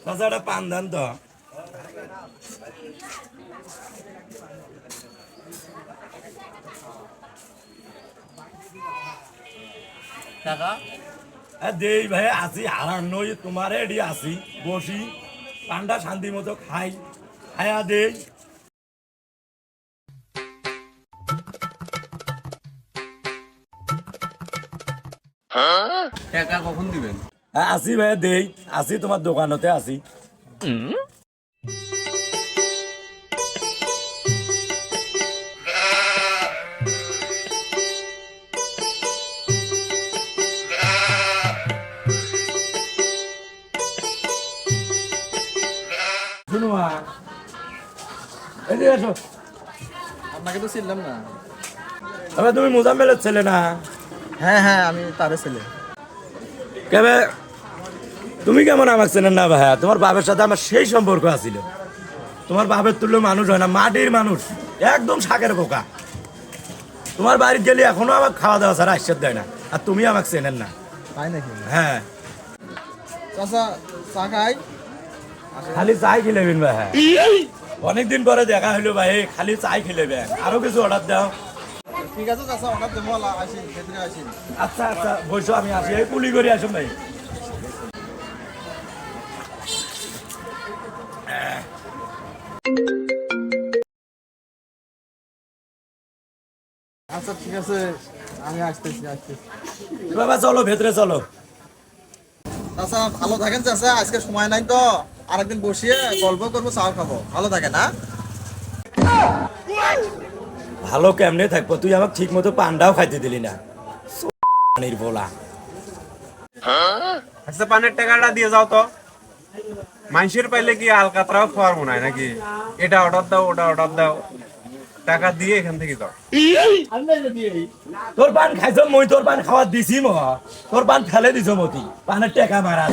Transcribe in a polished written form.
চাচাটা পান দেন তো। টাকা দেই ভাই আসি হারান্ন তোমার এডি আসি বসি পান্ডা শান্তি মতো খাই খায়া দেই। টাকা কখন দিবেন? আসি ভাই দেই আসি তোমার দোকানতে আসি। শুনো এদিকে এসো। আপনাকে তো চিনলাম না। তবে তুমি মোজাম্মেলের ছেলে না? হ্যাঁ হ্যাঁ, আমি তারে ছেলে। কেবে তুমি কেমন আমাকে চেনেন না ভাইয়া? তোমার বাবার সাথে আমার সেই সম্পর্ক আছিল। তোমার বাবার তুল্য মানুষ হয় না, মাটির মানুষ, একদম শাকের পোকা। তোমার বাড়িতে গেলে এখনো আমাকে খাওয়া দাওয়া ছাড়া আশ্বাদ দেয় না, আর তুমি আমাকে চেনেন না। তাই নাকি? হ্যাঁ, চাচা চা খাই। খালি চাই খেলেবেন ভাই। অনেকদিন পরে দেখা হইলো ভাই, খালি চাই খেলেবেন, আরো কিছু অর্ডার দাও। ঠিক আছে চাচা, অর্ডার দেবো, আসি ভেতরে আসি। আচ্ছা আচ্ছা বসো, আমি আসি, এই কুলি করে আসুন ভাই। আচ্ছা ঠিক আছে, আমি আসতেছি। বাবা চলো ভেতরে চলো। চাচা ভালো থাকেন চাচা, আজকে সময় নাই তো, আরেকদিন বসিয়ে গল্প করবো, চা খাবো। ভালো থাকেন। হ্যাঁ, ভালো কেমনে থাকবো? তুই আমাকে ঠিক মতো পান্ডাও খাইতে দিলি না, পানির বলা। আচ্ছা পানের টাকাটা দিয়ে যাও তো। মানুষের পাইলে কি আলকাতরাও খাওয়ার মনে হয় নাকি? এটা অর্ডার দাও, ওটা অর্ডার দাও, টাকা দিয়ে এখান থেকে যাও। তোর পান খাইছ, মই তোর পান খাওয়া দিছি, তোর পান ফেলে দিছ মতি, পানের টেকা মারা।